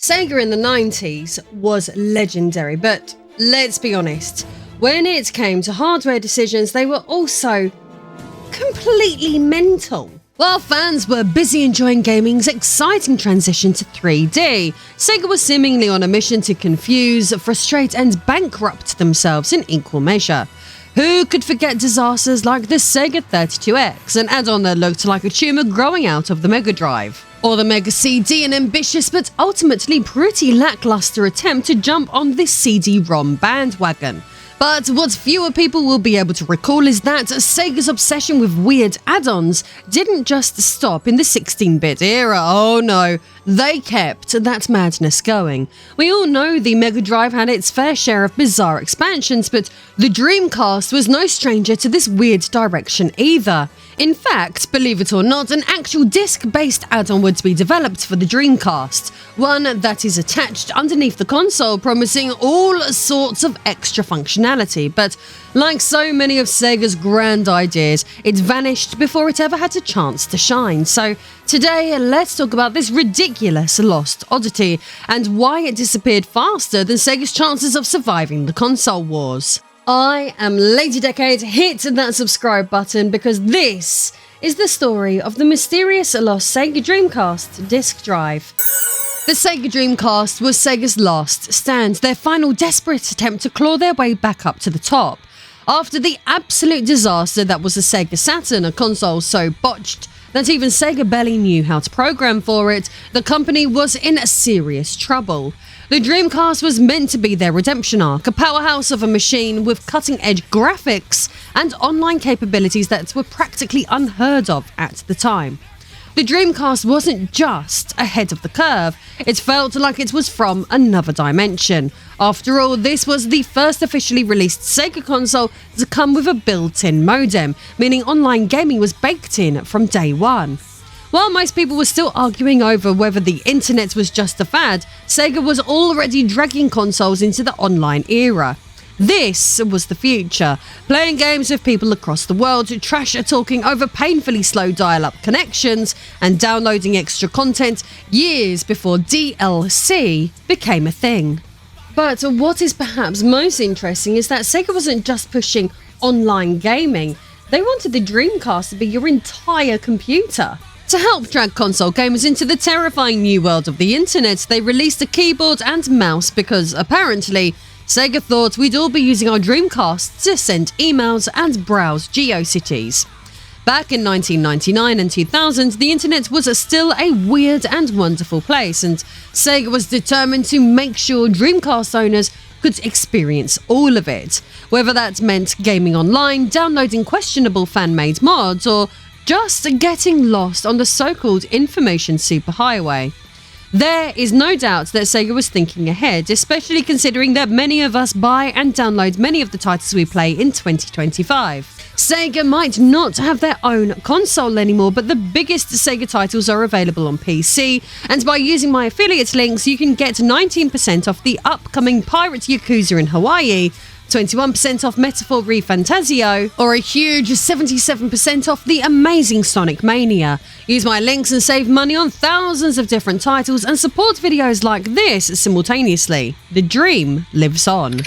Sega in the 90s was legendary, but let's be honest, when it came to hardware decisions, they were also completely mental. While fans were busy enjoying gaming's exciting transition to 3D, Sega was seemingly on a mission to confuse, frustrate, and bankrupt themselves in equal measure. Who could forget disasters like the Sega 32X, an add-on that looked like a tumour growing out of the Mega Drive? Or the Mega CD, an ambitious but ultimately pretty lackluster attempt to jump on this CD-ROM bandwagon. But what fewer people will be able to recall is that Sega's obsession with weird add-ons didn't just stop in the 16-bit era. Oh no, they kept that madness going. We all know the Mega Drive had its fair share of bizarre expansions, but the Dreamcast was no stranger to this weird direction either. In fact, believe it or not, an actual disc-based add-on would be developed for the Dreamcast, one that is attached underneath the console, promising all sorts of extra functionality. But like so many of Sega's grand ideas, it vanished before it ever had a chance to shine. So today, let's talk about this ridiculous lost oddity and why it disappeared faster than Sega's chances of surviving the console wars. I am Lady Decade. Hit that subscribe button because this is the story of the mysterious lost Sega Dreamcast Disk Drive. The Sega Dreamcast was Sega's last stand, their final desperate attempt to claw their way back up to the top. After the absolute disaster that was the Sega Saturn, a console so botched that even Sega barely knew how to program for it, the company was in serious trouble. The Dreamcast was meant to be their redemption arc, a powerhouse of a machine with cutting-edge graphics and online capabilities that were practically unheard of at the time. The Dreamcast wasn't just ahead of the curve, it felt like it was from another dimension. After all, this was the first officially released Sega console to come with a built-in modem, meaning online gaming was baked in from day one. While most people were still arguing over whether the internet was just a fad, Sega was already dragging consoles into the online era. This was the future, playing games with people across the world, trash-talking over painfully slow dial-up connections, and downloading extra content years before DLC became a thing. But what is perhaps most interesting is that Sega wasn't just pushing online gaming, they wanted the Dreamcast to be your entire computer. To help drag console gamers into the terrifying new world of the internet, they released a keyboard and mouse because, apparently, Sega thought we'd all be using our Dreamcasts to send emails and browse GeoCities. Back in 1999 and 2000, the internet was still a weird and wonderful place, and Sega was determined to make sure Dreamcast owners could experience all of it, whether that meant gaming online, downloading questionable fan-made mods, or just getting lost on the so-called information superhighway. There is no doubt that Sega was thinking ahead, especially considering that many of us buy and download many of the titles we play in 2025. Sega might not have their own console anymore, but the biggest Sega titles are available on PC, and by using my affiliate links, you can get 19% off the upcoming Pirate Yakuza in Hawaii, 21% off Metaphor ReFantazio, or a huge 77% off the amazing Sonic Mania. Use my links and save money on thousands of different titles and support videos like this simultaneously. The dream lives on.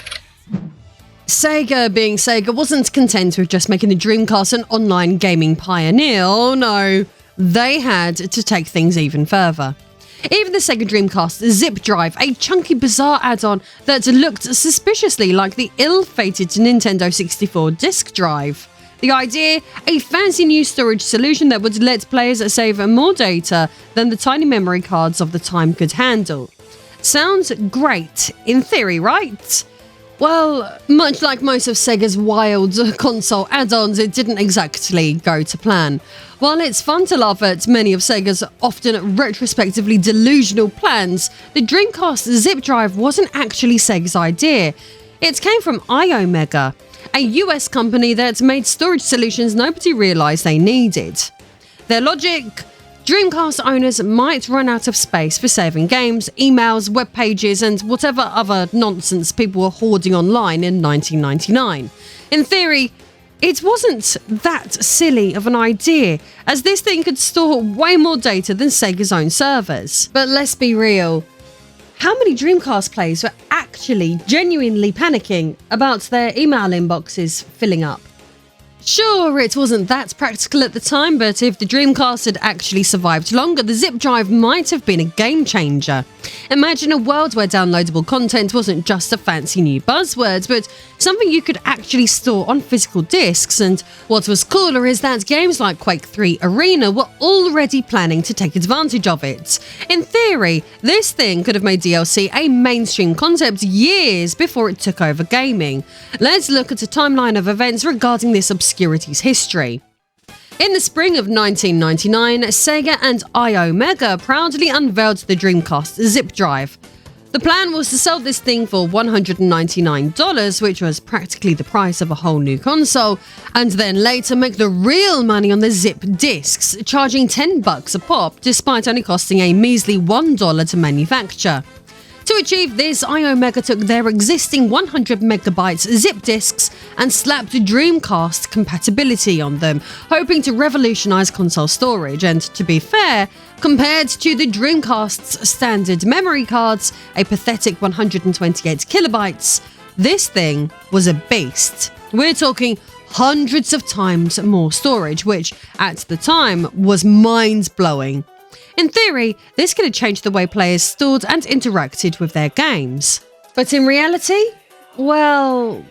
Sega, being Sega, wasn't content with just making the Dreamcast an online gaming pioneer. Oh no, they had to take things even further. Even the Sega Dreamcast Zip Drive, a chunky bizarre add-on that looked suspiciously like the ill-fated Nintendo 64 Disk Drive. The idea? A fancy new storage solution that would let players save more data than the tiny memory cards of the time could handle. Sounds great, in theory, right? Well, much like most of Sega's wild console add-ons, it didn't exactly go to plan. While it's fun to laugh at many of Sega's often retrospectively delusional plans, the Dreamcast Zip Drive wasn't actually Sega's idea. It came from iOmega, a US company that made storage solutions nobody realised they needed. Their logic? Dreamcast owners might run out of space for saving games, emails, web pages, and whatever other nonsense people were hoarding online in 1999. In theory, it wasn't that silly of an idea, as this thing could store way more data than Sega's own servers. But let's be real, how many Dreamcast players were actually genuinely panicking about their email inboxes filling up? Sure, it wasn't that practical at the time, but if the Dreamcast had actually survived longer, the zip drive might have been a game changer. Imagine a world where downloadable content wasn't just a fancy new buzzword, but something you could actually store on physical discs. And what was cooler is that games like Quake 3 Arena were already planning to take advantage of it. In theory, this thing could have made DLC a mainstream concept years before it took over gaming. Let's look at a timeline of events regarding this obscurity's history. In the spring of 1999, Sega and Omega proudly unveiled the Dreamcast zip drive. The plan was to sell this thing for $199, which was practically the price of a whole new console, and then later make the real money on the zip discs, charging $10 a pop, despite only costing a measly $1 to manufacture. To achieve this, Omega took their existing 100 megabytes zip discs and slapped Dreamcast compatibility on them, hoping to revolutionize console storage. And to be fair, compared to the Dreamcast's standard memory cards, a pathetic 128 kilobytes, this thing was a beast. We're talking hundreds of times more storage, which at the time was mind-blowing. In theory, this could have changed the way players stored and interacted with their games. But in reality, well,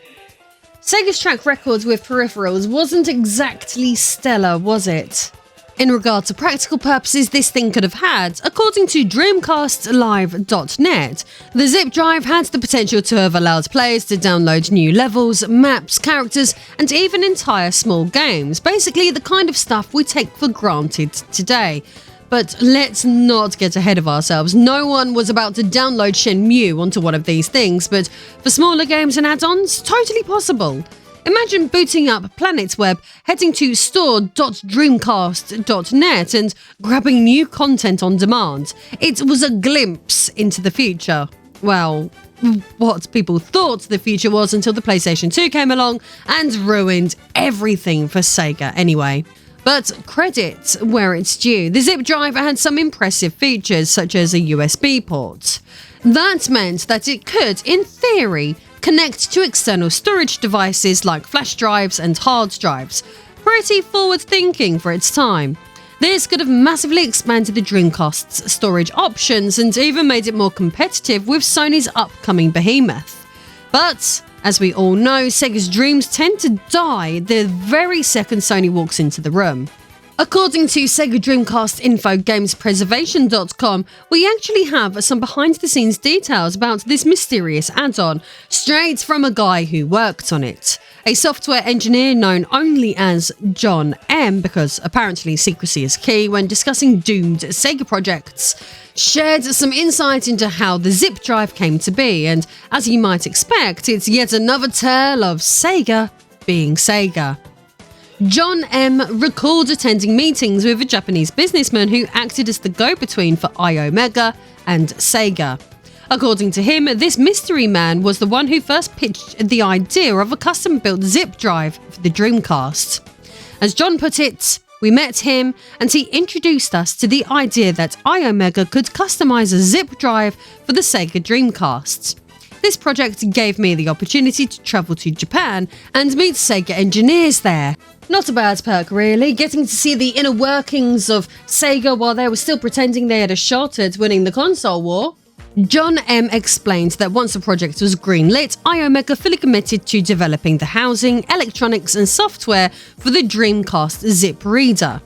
Sega's track record with peripherals wasn't exactly stellar, was it? In regard to practical purposes this thing could have had, according to DreamcastLive.net, the zip drive had the potential to have allowed players to download new levels, maps, characters, and even entire small games, basically the kind of stuff we take for granted today. But let's not get ahead of ourselves. No one was about to download Shenmue onto one of these things, but for smaller games and add-ons, totally possible. Imagine booting up PlanetWeb, heading to store.dreamcast.net and grabbing new content on demand. It was a glimpse into the future. Well, what people thought the future was until the PlayStation 2 came along and ruined everything for Sega anyway. But credit where it's due. The zip drive had some impressive features, such as a USB port. That meant that it could, in theory, connect to external storage devices like flash drives and hard drives. Pretty forward-thinking for its time. This could have massively expanded the Dreamcast's storage options and even made it more competitive with Sony's upcoming behemoth. But as we all know, Sega's dreams tend to die the very second Sony walks into the room. According to Sega Dreamcast info gamespreservation.com, we actually have some behind-the-scenes details about this mysterious add-on, straight from a guy who worked on it. A software engineer known only as John M, because apparently secrecy is key when discussing doomed Sega projects, shared some insight into how the zip drive came to be, and as you might expect, it's yet another tale of Sega being Sega. John M recalled attending meetings with a Japanese businessman who acted as the go-between for Omega and Sega. According to him, this mystery man was the one who first pitched the idea of a custom-built zip drive for the Dreamcast. As John put it, we met him and he introduced us to the idea that Omega could customize a zip drive for the Sega Dreamcast. This project gave me the opportunity to travel to Japan and meet Sega engineers there. Not a bad perk really, getting to see the inner workings of Sega while they were still pretending they had a shot at winning the console war. John M explained that once the project was greenlit, Omega fully committed to developing the housing, electronics and software for the Dreamcast zip reader.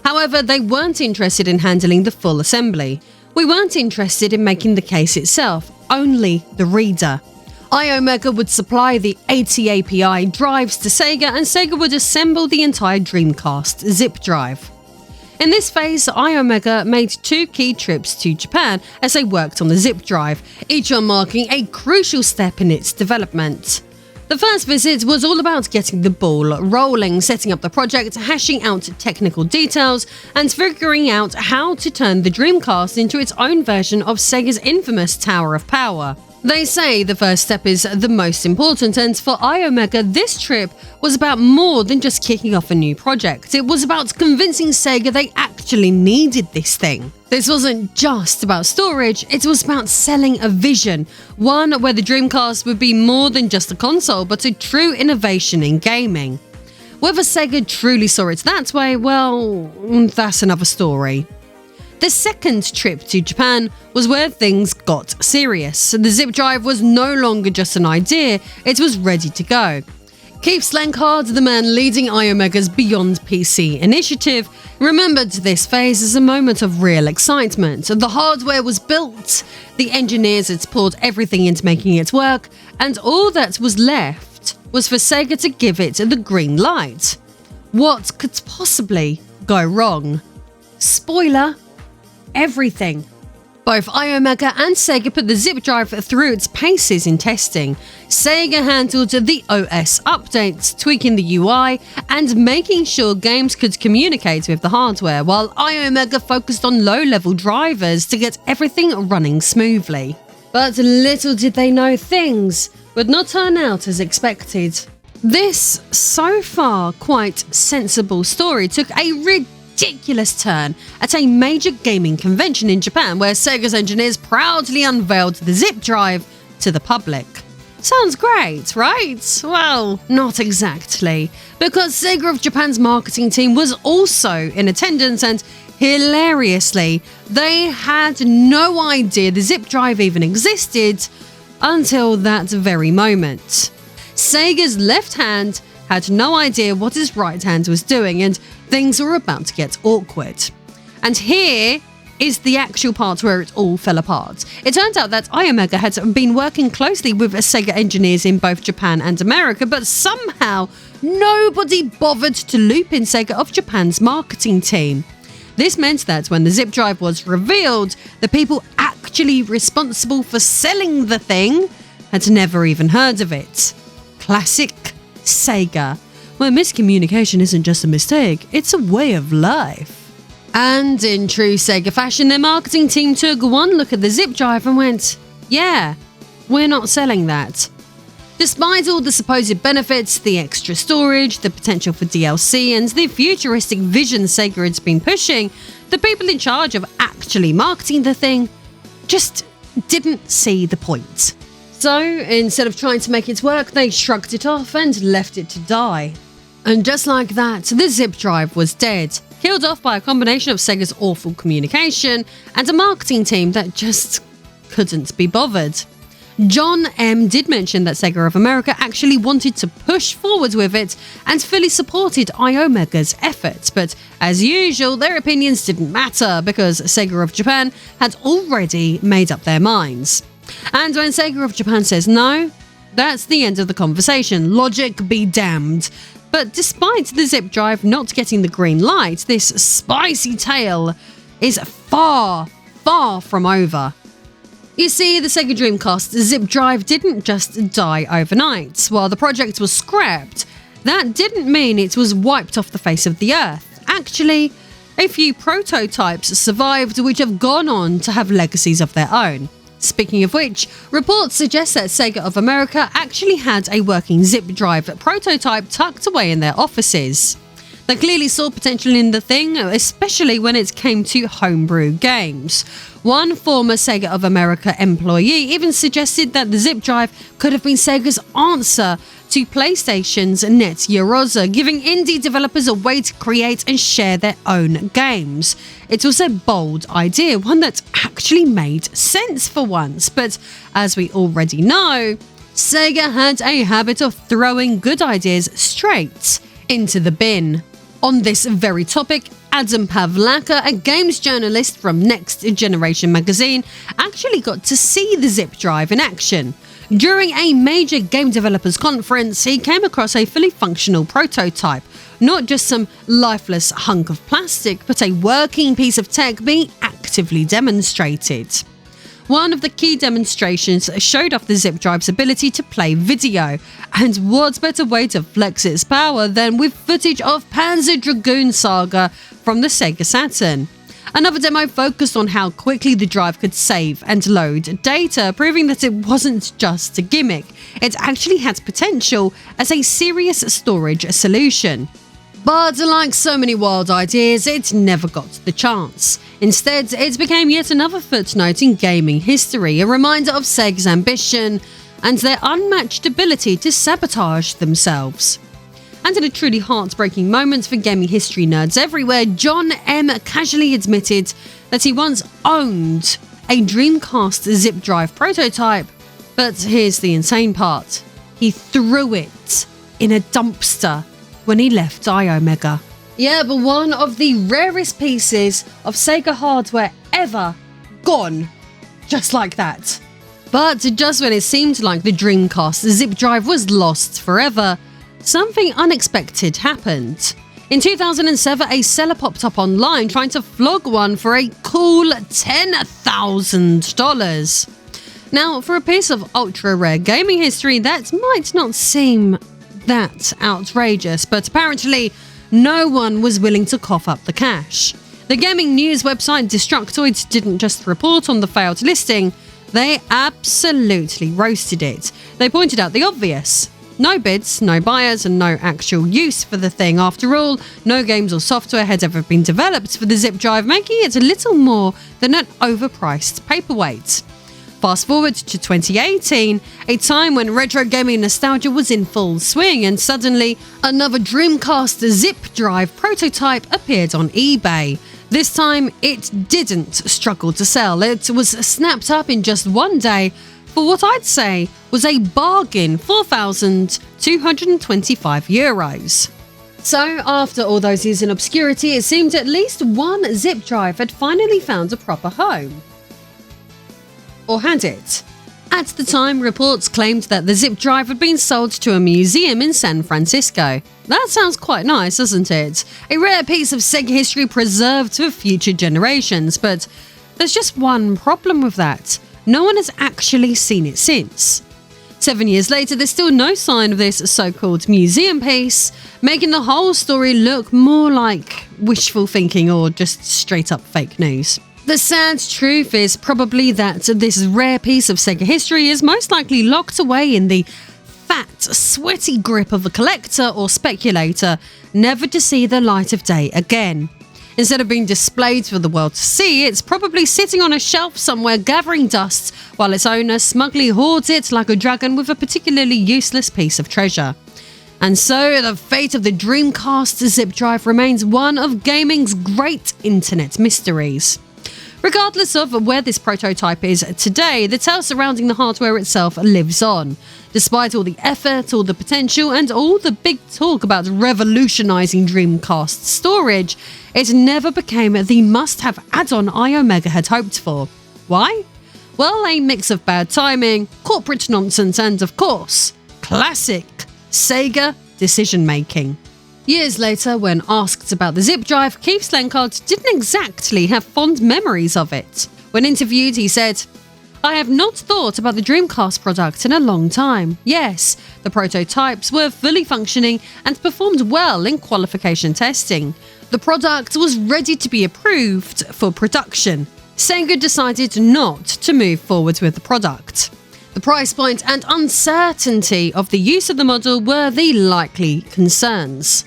However, they weren't interested in handling the full assembly. We weren't interested in making the case itself, only the reader. Omega would supply the AT-API drives to Sega and Sega would assemble the entire Dreamcast zip drive. In this phase, Omega made 2 key trips to Japan as they worked on the zip drive, each one marking a crucial step in its development. The first visit was all about getting the ball rolling, setting up the project, hashing out technical details, and figuring out how to turn the Dreamcast into its own version of Sega's infamous Tower of Power. They say the first step is the most important, and for Omega, this trip was about more than just kicking off a new project. It was about convincing Sega they actually actually needed this thing. This wasn't just about storage, it was about selling a vision, one where the Dreamcast would be more than just a console, but a true innovation in gaming. Whether Sega truly saw it that way, well, that's another story. The second trip to Japan was where things got serious. The zip drive was no longer just an idea, it was ready to go. Keith Slankard, the man leading iOmega's Beyond PC initiative, remembered this phase as a moment of real excitement. The hardware was built, the engineers had poured everything into making it work, and all that was left was for Sega to give it the green light. What could possibly go wrong? Spoiler: everything. Both iOmega and Sega put the zip drive through its paces in testing. Sega handled the OS updates, tweaking the UI, and making sure games could communicate with the hardware, while iOmega focused on low-level drivers to get everything running smoothly. But little did they know things would not turn out as expected. This, so far quite sensible story took a ridiculous turn at a major gaming convention in Japan, where Sega's engineers proudly unveiled the zip drive to the public. Sounds great, right? Well, not exactly, because Sega of Japan's marketing team was also in attendance, and hilariously, they had no idea the zip drive even existed until that very moment. Sega's left hand had no idea what his right hand was doing, and things were about to get awkward. And here is the actual part where it all fell apart. It turned out that iOmega had been working closely with Sega engineers in both Japan and America, but somehow nobody bothered to loop in Sega of Japan's marketing team. This meant that when the zip drive was revealed, the people actually responsible for selling the thing had never even heard of it. Classic Sega, where miscommunication isn't just a mistake, it's a way of life. And in true Sega fashion, their marketing team took one look at the zip drive and went, yeah, we're not selling that. Despite all the supposed benefits, the extra storage, the potential for DLC, and the futuristic vision Sega had been pushing, the people in charge of actually marketing the thing just didn't see the point. So, instead of trying to make it work, they shrugged it off and left it to die. And just like that, the zip drive was dead, killed off by a combination of Sega's awful communication and a marketing team that just couldn't be bothered. John M. did mention that Sega of America actually wanted to push forward with it and fully supported iOmega's efforts, but as usual, their opinions didn't matter because Sega of Japan had already made up their minds. And when Sega of Japan says no, that's the end of the conversation. Logic be damned. But despite the zip drive not getting the green light, this spicy tale is far, far from over. You see, the Sega Dreamcast zip drive didn't just die overnight. While the project was scrapped, that didn't mean it was wiped off the face of the earth. Actually, a few prototypes survived which have gone on to have legacies of their own. Speaking of which, reports suggest that Sega of America actually had a working zip drive prototype tucked away in their offices. They clearly saw potential in the thing, especially when it came to homebrew games. One former Sega of America employee even suggested that the zip drive could have been Sega's answer to PlayStation's Net Yaroza, giving indie developers a way to create and share their own games. It was a bold idea, one that actually made sense for once, but as we already know, Sega had a habit of throwing good ideas straight into the bin. On this very topic, Adam Pavlaka, a games journalist from Next Generation magazine, actually got to see the zip drive in action. During a major game developers conference, he came across a fully functional prototype, not just some lifeless hunk of plastic, but a working piece of tech being actively demonstrated. One of the key demonstrations showed off the zip drive's ability to play video, and what better way to flex its power than with footage of Panzer Dragoon Saga from the Sega Saturn. Another demo focused on how quickly the drive could save and load data, proving that it wasn't just a gimmick, it actually had potential as a serious storage solution. But like so many wild ideas, it never got the chance. Instead, it became yet another footnote in gaming history, a reminder of Sega's ambition and their unmatched ability to sabotage themselves. And in a truly heartbreaking moment for gaming history nerds everywhere, John M. casually admitted that he once owned a Dreamcast zip drive prototype. But here's the insane part. He threw it in a dumpster when he left iOmega. Yeah, but one of the rarest pieces of Sega hardware ever gone. Just like that. But just when it seemed like the Dreamcast zip drive was lost forever, something unexpected happened. In 2007, a seller popped up online trying to flog one for a cool $10,000. Now, for a piece of ultra-rare gaming history, that might not seem that outrageous, but apparently no one was willing to cough up the cash. The gaming news website Destructoid didn't just report on the failed listing, they absolutely roasted it. They pointed out the obvious. No bids, no buyers, and no actual use for the thing. After all, no games or software had ever been developed for the zip drive, making it a little more than an overpriced paperweight. Fast forward to 2018, a time when retro gaming nostalgia was in full swing, and suddenly another Dreamcast zip drive prototype appeared on eBay. This time, it didn't struggle to sell. It was snapped up in just one day for what I'd say was a bargain, €4,225. So, after all those years in obscurity, it seemed at least one zip drive had finally found a proper home. Or had it? At the time, reports claimed that the zip drive had been sold to a museum in San Francisco. That sounds quite nice, doesn't it? A rare piece of Sega history preserved for future generations, but there's just one problem with that. No one has actually seen it since. 7 years later, there's still no sign of this so-called museum piece, making the whole story look more like wishful thinking or just straight-up fake news. The sad truth is probably that this rare piece of Sega history is most likely locked away in the fat, sweaty grip of a collector or speculator, never to see the light of day again. Instead of being displayed for the world to see, it's probably sitting on a shelf somewhere gathering dust while its owner smugly hoards it like a dragon with a particularly useless piece of treasure. And so the fate of the Dreamcast zip drive remains one of gaming's great internet mysteries. Regardless of where this prototype is today, the tale surrounding the hardware itself lives on. Despite all the effort, all the potential, and all the big talk about revolutionising Dreamcast storage, it never became the must-have add-on iOmega had hoped for. Why? Well, a mix of bad timing, corporate nonsense, and of course, classic Sega decision-making. Years later, when asked about the zip drive, Keith Slenkard didn't exactly have fond memories of it. When interviewed, he said, "I have not thought about the Dreamcast product in a long time. Yes, the prototypes were fully functioning and performed well in qualification testing. The product was ready to be approved for production. Sega decided not to move forward with the product. The price point and uncertainty of the use of the model were the likely concerns."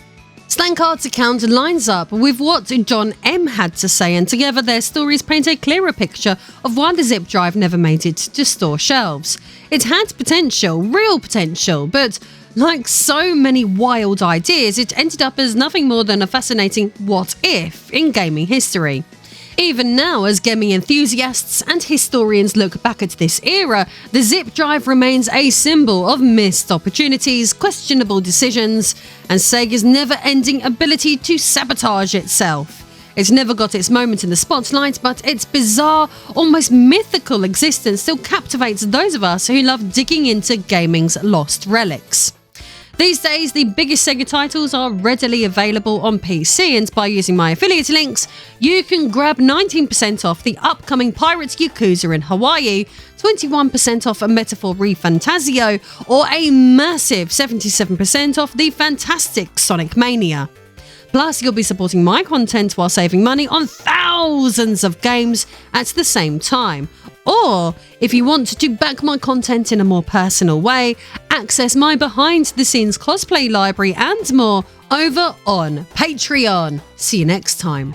Slenkard's account lines up with what John M. had to say, and together their stories paint a clearer picture of why the zip drive never made it to store shelves. It had potential, real potential, but like so many wild ideas, it ended up as nothing more than a fascinating what if in gaming history. Even now, as gaming enthusiasts and historians look back at this era, the zip drive remains a symbol of missed opportunities, questionable decisions, and Sega's never-ending ability to sabotage itself. It never got its moment in the spotlight, but its bizarre, almost mythical existence still captivates those of us who love digging into gaming's lost relics. These days, the biggest Sega titles are readily available on PC, and by using my affiliate links, you can grab 19% off the upcoming Pirates Yakuza in Hawaii, 21% off a Metaphor ReFantazio, or a massive 77% off the fantastic Sonic Mania. Plus, you'll be supporting my content while saving money on thousands of games at the same time. Or, if you want to back my content in a more personal way, access my behind-the-scenes cosplay library and more, over on Patreon. See you next time.